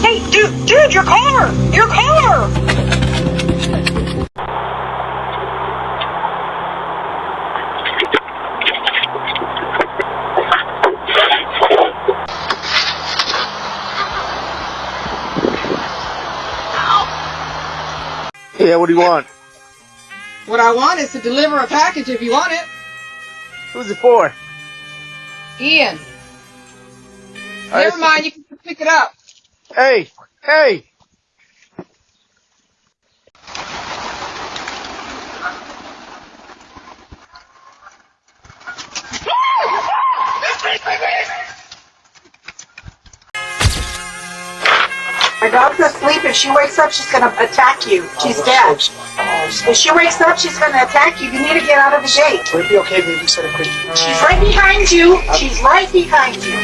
Hey, dude, your car! Your car! Yeah, what do you want? What I want is to deliver a package if you want it. Who's it for? Ian. Never mind, you can pick it up. Hey! My dog's asleep. If she wakes up, she's going to attack you. She's dead. If she wakes up, she's going to attack you. You need to get out of the gate. Would it be okay if we said a quick... She's right behind you. She's right behind you.